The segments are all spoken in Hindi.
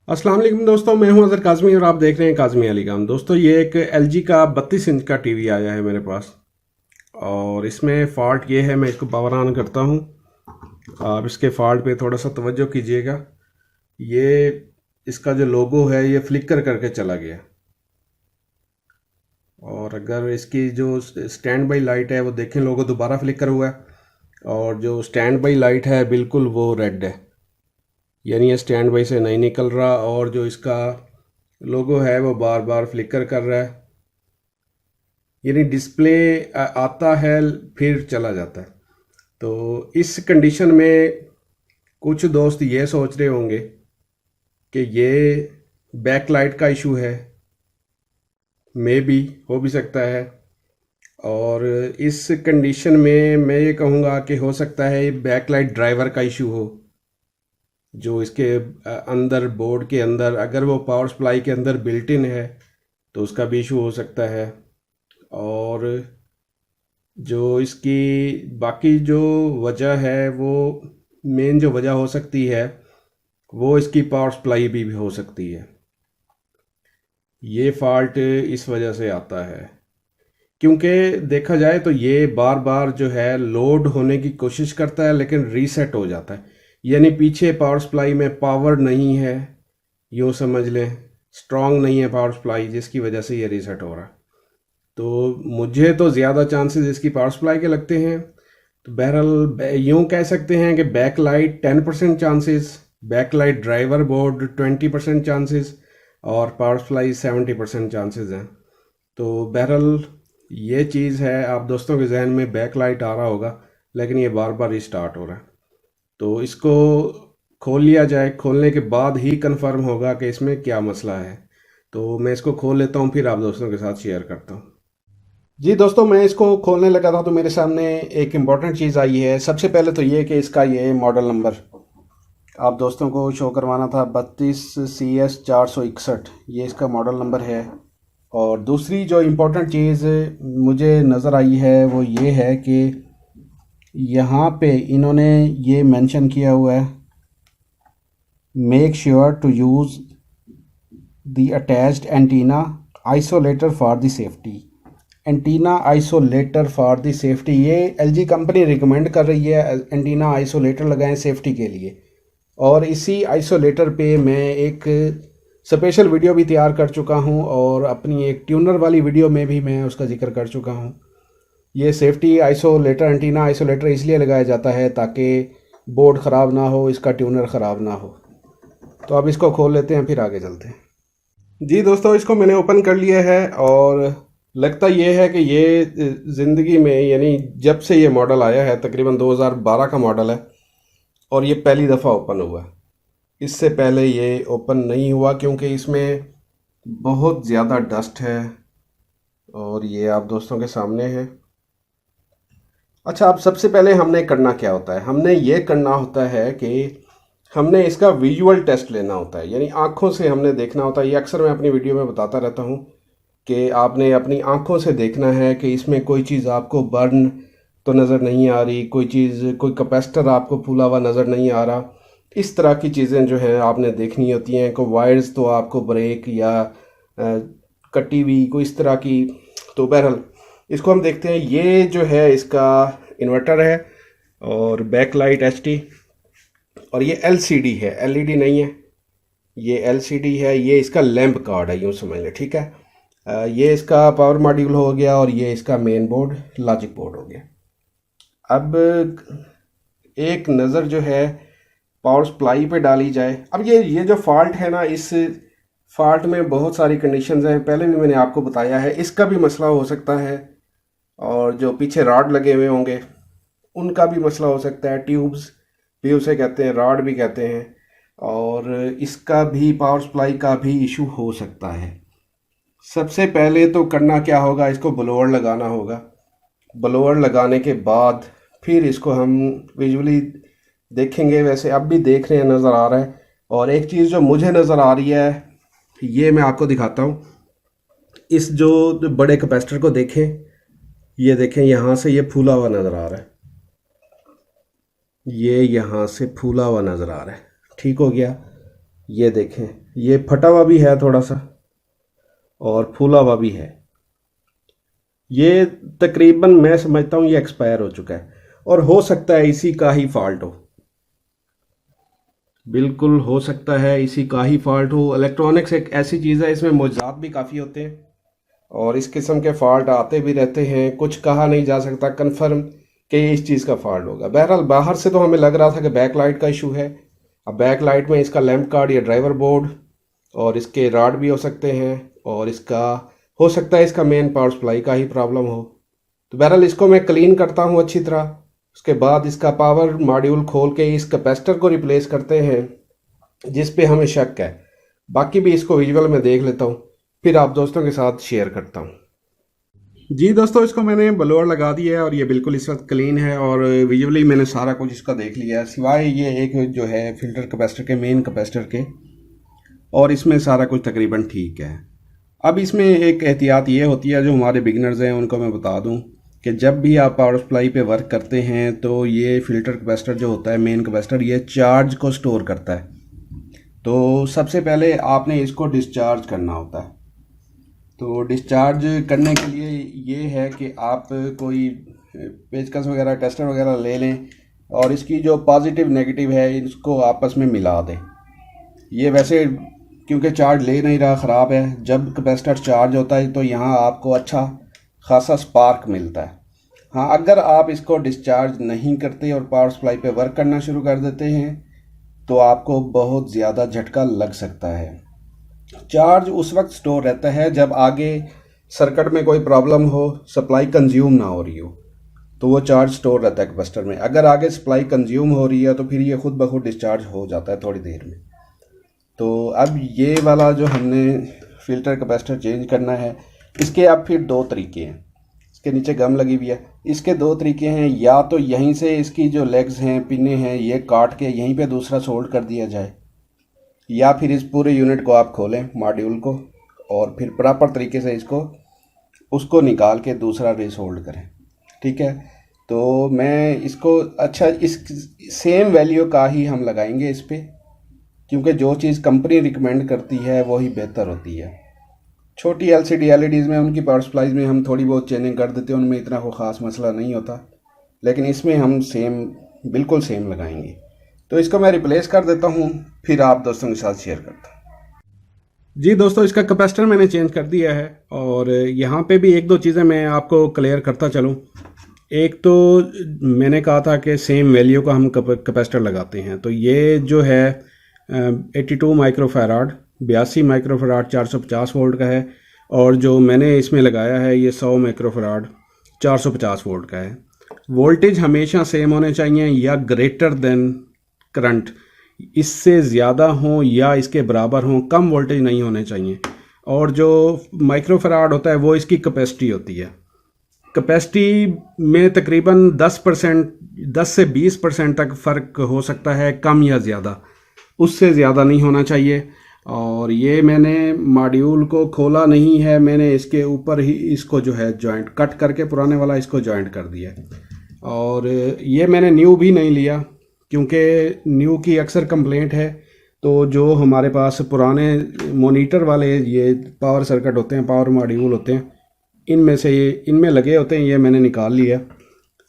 अस्सलाम वालेकुम दोस्तों, मैं हूं अज़हर काज़मी और आप देख रहे हैं काज़मी अलीगाम। दोस्तों, ये एक एलजी का 32 इंच का टीवी आया है मेरे पास और इसमें फ़ॉल्ट ये है। मैं इसको पावर ऑन करता हूं। आप इसके फ़ॉल्ट पे थोड़ा सा तवज्जो कीजिएगा। ये इसका जो लोगो है ये फ्लिकर करके चला गया और अगर इसकी जो स्टैंड बाई लाइट है वो देखें, लोगो दोबारा फ्लिकर हुआ है और जो स्टैंड बाई लाइट है बिल्कुल वो रेड है, यानी ये स्टैंड बाई से नहीं निकल रहा और जो इसका लोगो है वो बार बार फ्लिकर कर रहा है, यानी डिस्प्ले आता है फिर चला जाता है। तो इस कंडीशन में कुछ दोस्त ये सोच रहे होंगे कि ये बैक लाइट का इशू है, मे बी हो भी सकता है। और इस कंडीशन में मैं ये कहूँगा कि हो सकता है ये बैक लाइट ड्राइवर का इशू हो, जो इसके अंदर बोर्ड के अंदर अगर वो पावर सप्लाई के अंदर बिल्ट इन है तो उसका भी इशू हो सकता है। और जो इसकी बाकी जो वजह है वो मेन जो वजह हो सकती है वो इसकी पावर सप्लाई भी हो सकती है। ये फॉल्ट इस वजह से आता है क्योंकि देखा जाए तो ये बार बार जो है लोड होने की कोशिश करता है लेकिन रीसेट हो जाता है, यानी पीछे पावर सप्लाई में पावर नहीं है, यूँ समझ लें स्ट्रांग नहीं है पावर सप्लाई, जिसकी वजह से ये रीसेट हो रहा है। तो मुझे तो ज़्यादा चांसेस इसकी पावर सप्लाई के लगते हैं। तो बहरहाल यूँ कह सकते हैं कि back light 10% chances, back light driver board 20% chances और पावर सप्लाई 70% चांसेस हैं। तो बहरहाल ये चीज़ है, आप दोस्तों के जहन में बैक लाइट आ रहा होगा लेकिन ये बार बार रिस्टार्ट हो रहा है। तो इसको खोल लिया जाए, खोलने के बाद ही कंफर्म होगा कि इसमें क्या मसला है। तो मैं इसको खोल लेता हूँ फिर आप दोस्तों के साथ शेयर करता हूँ। जी दोस्तों, मैं इसको खोलने लगा था तो मेरे सामने एक इम्पॉर्टेंट चीज़ आई है। सबसे पहले तो ये कि इसका ये मॉडल नंबर आप दोस्तों को शो करवाना था, 32CS461, ये इसका मॉडल नंबर है। और दूसरी जो इम्पोर्टेंट चीज़ मुझे नज़र आई है वो ये है कि यहाँ पे इन्होंने ये मेंशन किया हुआ है, make sure to use the attached antenna isolator for the safety. Antenna isolator for the safety, ये एलजी कंपनी रिकमेंड कर रही है एंटीना आइसोलेटर लगाएं सेफ्टी के लिए। और इसी आइसोलेटर पे मैं एक स्पेशल वीडियो भी तैयार कर चुका हूं और अपनी एक ट्यूनर वाली वीडियो में भी मैं उसका जिक्र कर चुका हूं। ये सेफ्टी आइसोलेटर, एंटीना आइसोलेटर इसलिए लगाया जाता है ताकि बोर्ड ख़राब ना हो, इसका ट्यूनर ख़राब ना हो। तो अब इसको खोल लेते हैं फिर आगे चलते हैं। जी दोस्तों, इसको मैंने ओपन कर लिया है और लगता ये है कि ये ज़िंदगी में, यानी जब से ये मॉडल आया है, तकरीबन 2012 का मॉडल है और ये पहली दफ़ा ओपन हुआ है। इससे पहले ये ओपन नहीं हुआ क्योंकि इसमें बहुत ज़्यादा डस्ट है और ये आप दोस्तों के सामने है। अच्छा, अब सबसे पहले हमने करना क्या होता है, हमने ये करना होता है कि हमने इसका विजुअल टेस्ट लेना होता है, यानी आँखों से हमने देखना होता है। ये अक्सर मैं अपनी वीडियो में बताता रहता हूँ कि आपने अपनी आँखों से देखना है कि इसमें कोई चीज़ आपको बर्न तो नज़र नहीं आ रही, कोई चीज़, कोई कैपेसिटर आपको फूला हुआ नज़र नहीं आ रहा। इस तरह की चीज़ें जो हैं आपने देखनी होती हैं। कोई वायर्स तो आपको ब्रेक या कटी हुई कोई इस तरह की। तो बहरहाल इसको हम देखते हैं। ये जो है इसका इन्वर्टर है और बैक लाइट एचटी, और ये एलसीडी है, एलईडी नहीं है, ये एलसीडी है। ये इसका लैंप कार्ड है, यूँ समझ लें, ठीक है। ये इसका पावर मॉड्यूल हो गया और ये इसका मेन बोर्ड, लॉजिक बोर्ड हो गया। अब एक नज़र जो है पावर सप्लाई पे डाली जाए। अब ये जो फॉल्ट है ना, इस फॉल्ट में बहुत सारी कंडीशंस हैं, पहले भी मैंने आपको बताया है। इसका भी मसला हो सकता है और जो पीछे रॉड लगे हुए होंगे उनका भी मसला हो सकता है। ट्यूब्स भी उसे कहते हैं, रॉड भी कहते हैं। और इसका भी पावर सप्लाई का भी इशू हो सकता है। सबसे पहले तो करना क्या होगा, इसको ब्लोअर लगाना होगा। ब्लोअर लगाने के बाद फिर इसको हम विजुअली देखेंगे। वैसे अब भी देख रहे हैं, नज़र आ रहा है। और एक चीज़ जो मुझे नज़र आ रही है ये मैं आपको दिखाता हूँ। इस जो बड़े कैपेसिटर को देखें, ये देखें यहाँ से ये फूला हुआ नज़र आ रहा है, ये यहाँ से फूला हुआ नज़र आ रहा है, ठीक हो गया। ये देखें, ये फटा हुआ भी है थोड़ा सा और फूला हुआ भी है। ये तकरीबन मैं समझता हूँ ये एक्सपायर हो चुका है और हो सकता है इसी का ही फॉल्ट हो। बिल्कुल हो सकता है इसी का ही फॉल्ट हो। इलेक्ट्रॉनिक्स एक ऐसी चीज़ है, इसमें मुआवजात भी काफ़ी होते हैं और इस किस्म के फॉल्ट आते भी रहते हैं। कुछ कहा नहीं जा सकता कंफर्म कि ये इस चीज़ का फॉल्ट होगा। बहरहाल बाहर से तो हमें लग रहा था कि बैक लाइट का इशू है। अब बैक लाइट में इसका लैंप कार्ड या ड्राइवर बोर्ड और इसके राड भी हो सकते हैं और इसका हो सकता है इसका मेन पावर सप्लाई का ही प्रॉब्लम हो। तो बहरहाल इसको मैं क्लीन करता हूँ अच्छी तरह। उसके बाद इसका पावर मॉड्यूल खोल के इस कैपेसिटर को रिप्लेस करते हैं जिस पे हमें शक है। बाकी भी इसको विजुअल में देख लेता हूँ, फिर आप दोस्तों के साथ शेयर करता हूँ। जी दोस्तों, इसको मैंने ब्लोअर लगा दिया है और ये बिल्कुल इस वक्त क्लीन है और विजुअली मैंने सारा कुछ इसका देख लिया है, सिवाय ये एक जो है फिल्टर कैपेसिटर के, मेन कैपेसिटर के, और इसमें सारा कुछ तकरीबन ठीक है। अब इसमें एक एहतियात ये होती है जो हमारे बिगिनर्स हैं उनको मैं बता दूं कि जब भी आप पावर सप्लाई पे वर्क करते हैं तो ये फ़िल्टर कैपेसिटर जो होता है, मेन कैपेसिटर, ये चार्ज को स्टोर करता है। तो सबसे पहले आपने इसको डिस्चार्ज करना होता है। तो डिस्चार्ज करने के लिए ये है कि आप कोई पेचकस वगैरह, टेस्टर वगैरह ले लें और इसकी जो पॉजिटिव नेगेटिव है इसको आपस में मिला दें। ये वैसे क्योंकि चार्ज ले नहीं रहा, ख़राब है। जब कैपेसिटर चार्ज होता है तो यहाँ आपको अच्छा खासा स्पार्क मिलता है। हाँ, अगर आप इसको डिस्चार्ज नहीं करते और पावर सप्लाई पे वर्क करना शुरू कर देते हैं तो आपको बहुत ज़्यादा झटका लग सकता है। चार्ज उस वक्त स्टोर रहता है जब आगे सर्किट में कोई प्रॉब्लम हो, सप्लाई कंज्यूम ना हो रही हो, तो वो चार्ज स्टोर रहता है कैपेसिटर में। अगर आगे सप्लाई कंज्यूम हो रही है तो फिर ये खुद ब खुद डिस्चार्ज हो जाता है थोड़ी देर में। तो अब ये वाला जो हमने फ़िल्टर कैपेसिटर चेंज करना है, इसके अब फिर दो तरीके हैं। इसके नीचे गम लगी हुई है। इसके दो तरीके हैं, या तो यहीं से इसकी जो लेग्स हैं, पिने हैं, ये काट के यहीं पे दूसरा सोल्ड कर दिया जाए, या फिर इस पूरे यूनिट को आप खोलें, मॉड्यूल को, और फिर प्रॉपर तरीके से उसको निकाल के दूसरा रीसोल्ड करें। ठीक है, तो मैं इसको अच्छा इस सेम वैल्यू का ही हम लगाएंगे इस पर, क्योंकि जो चीज़ कंपनी रिकमेंड करती है वही बेहतर होती है। छोटी एलसीडी एलईडीज़ में, उनकी पावर सप्लाईज में हम थोड़ी बहुत चेंजिंग कर देते हैं, उनमें इतना कोई ख़ास मसला नहीं होता, लेकिन इसमें हम सेम, बिल्कुल सेम लगाएंगे। तो इसको मैं रिप्लेस कर देता हूँ, फिर आप दोस्तों के साथ शेयर करता हूँ। जी दोस्तों, इसका कैपेसिटर मैंने चेंज कर दिया है और यहाँ पे भी एक दो चीज़ें मैं आपको क्लियर करता चलूँ। एक तो मैंने कहा था कि सेम वैल्यू का हम कैपेसिटर लगाते हैं, तो ये जो है 82 माइक्रोफैराड, 82 माइक्रोफैराड 450 वोल्ट का है, और जो मैंने इसमें लगाया है ये 100 माइक्रोफैराड 450 वोल्ट का है। वोल्टेज हमेशा सेम होने चाहिए या ग्रेटर देन करंट, इससे ज़्यादा हो या इसके बराबर हो, कम वोल्टेज नहीं होने चाहिए। और जो माइक्रोफैराड होता है वो इसकी कैपेसिटी होती है। कैपेसिटी में तकरीबन 10% 10 से 20% तक फ़र्क हो सकता है, कम या ज़्यादा, उससे ज़्यादा नहीं होना चाहिए। और ये मैंने मॉड्यूल को खोला नहीं है, मैंने इसके ऊपर ही इसको जो है जॉइंट कट करके पुराने वाला इसको जॉइंट कर दिया है। और ये मैंने न्यू भी नहीं लिया क्योंकि न्यू की अक्सर कंप्लेंट है। तो जो हमारे पास पुराने मॉनिटर वाले ये पावर सर्किट होते हैं, पावर मॉड्यूल होते हैं, इनमें से ये इनमें लगे होते हैं, ये मैंने निकाल लिया।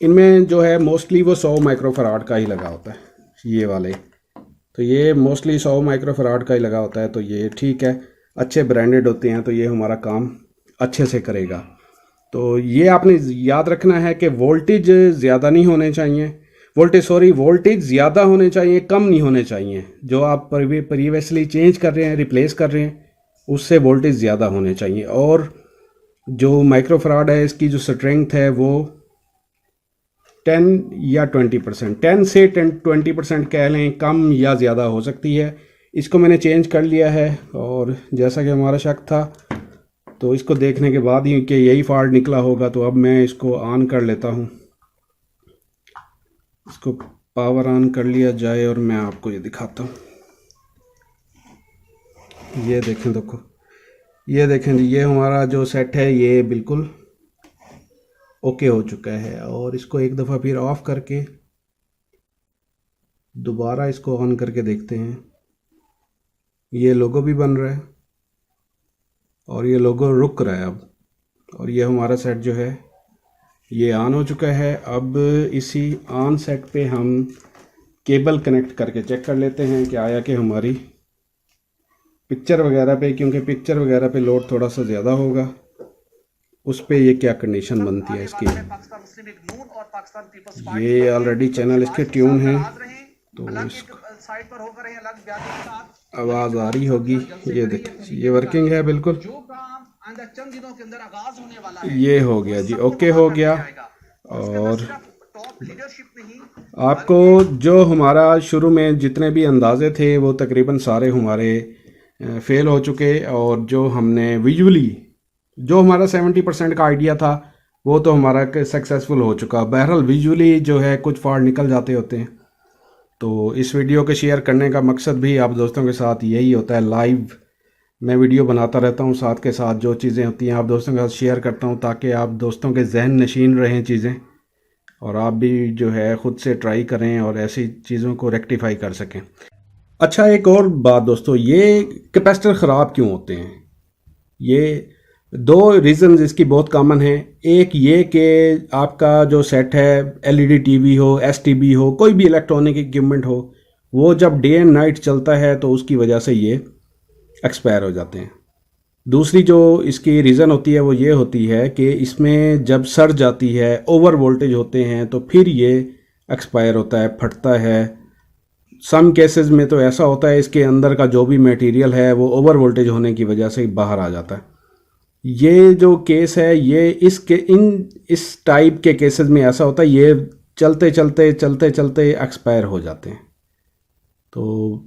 इनमें जो है मोस्टली वो 100 माइक्रोफैराड का ही लगा होता है, ये वाले। तो ये मोस्टली 100 माइक्रोफैराड का ही लगा होता है, तो ये ठीक है, अच्छे ब्रांडेड होते हैं, तो ये हमारा काम अच्छे से करेगा। तो ये आपने याद रखना है कि वोल्टेज ज़्यादा नहीं होने चाहिए, वोल्टेज ज़्यादा होने चाहिए, कम नहीं होने चाहिए। जो आप प्रीवियसली चेंज कर रहे हैं, रिप्लेस कर रहे हैं, उससे वोल्टेज ज़्यादा होने चाहिए। और जो माइक्रोफैराड है इसकी जो स्ट्रेंथ है वो 10 या 20%, 10 से 20% कह लें, कम या ज़्यादा हो सकती है। इसको मैंने चेंज कर लिया है और जैसा कि हमारा शक था, तो इसको देखने के बाद ही कि यही फॉल्ट निकला होगा, तो अब मैं इसको ऑन कर लेता हूँ। इसको पावर ऑन कर लिया जाए और मैं आपको ये दिखाता हूँ। ये देखें, देखो, ये देखें जी, ये हमारा जो सेट है ये बिल्कुल ओके हो चुका है। और इसको एक दफ़ा फिर ऑफ करके दोबारा इसको ऑन करके देखते हैं। ये लोगो भी बन रहा है और ये लोगो रुक रहा है अब, और ये हमारा सेट जो है ये ऑन हो चुका है। अब इसी ऑन सेट पे हम केबल कनेक्ट करके चेक कर लेते हैं कि आया कि हमारी पिक्चर वगैरह पे, क्योंकि पिक्चर वगैरह पे लोड थोड़ा सा ज़्यादा होगा, उस पे ये क्या कंडीशन बनती है इसकी। ये ऑलरेडी चैनल इसके ट्यून है, तो आवाज़ आ रही होगी। ये देखिए ये वर्किंग है बिल्कुल। ये हो गया जी, ओके हो गया। और आपको जो हमारा शुरू में जितने भी अंदाजे थे वो तकरीबन सारे हमारे फेल हो चुके, और जो हमने विजुअली जो हमारा 70% का आइडिया था वो तो हमारा सक्सेसफुल हो चुका। बहरहाल विजुअली जो है कुछ फॉल्ट निकल जाते होते हैं, तो इस वीडियो के शेयर करने का मकसद भी आप दोस्तों के साथ यही होता है। लाइव मैं वीडियो बनाता रहता हूँ, साथ के साथ जो चीज़ें होती हैं आप दोस्तों के साथ शेयर करता हूँ, ताकि आप दोस्तों के जहन नशीन रहें चीज़ें, और आप भी जो है ख़ुद से ट्राई करें और ऐसी चीज़ों को रेक्टिफाई कर सकें। अच्छा, एक और बात दोस्तों, ये कैपेसिटर ख़राब क्यों होते हैं? ये दो रीज़न्स इसकी बहुत कॉमन है। एक ये कि आपका जो सेट है, एलईडी टीवी हो, एसटीबी हो, कोई भी इलेक्ट्रॉनिक इक्विपमेंट हो, वो जब डे एंड नाइट चलता है तो उसकी वजह से ये एक्सपायर हो जाते हैं। दूसरी जो इसकी रीज़न होती है वो ये होती है कि इसमें जब सर्ज आती है, ओवर वोल्टेज होते हैं, तो फिर ये एक्सपायर होता है, फटता है। सम केसेस में तो ऐसा होता है इसके अंदर का जो भी मटेरियल है वो ओवर वोल्टेज होने की वजह से बाहर आ जाता है। ये जो केस है ये इस टाइप के केसेस में ऐसा होता है, ये चलते चलते चलते चलते एक्सपायर हो जाते हैं। तो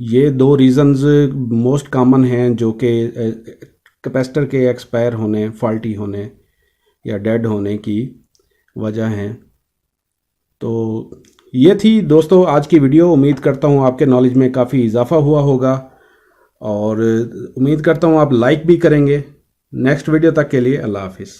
ये दो रीज़न्स मोस्ट कॉमन हैं जो कि कैपेसिटर के एक्सपायर होने, फॉल्टी होने या डेड होने की वजह हैं। तो ये थी दोस्तों आज की वीडियो। उम्मीद करता हूँ आपके नॉलेज में काफ़ी इजाफा हुआ होगा, और उम्मीद करता हूँ आप लाइक भी करेंगे। नेक्स्ट वीडियो तक के लिए अल्लाह हाफिज़।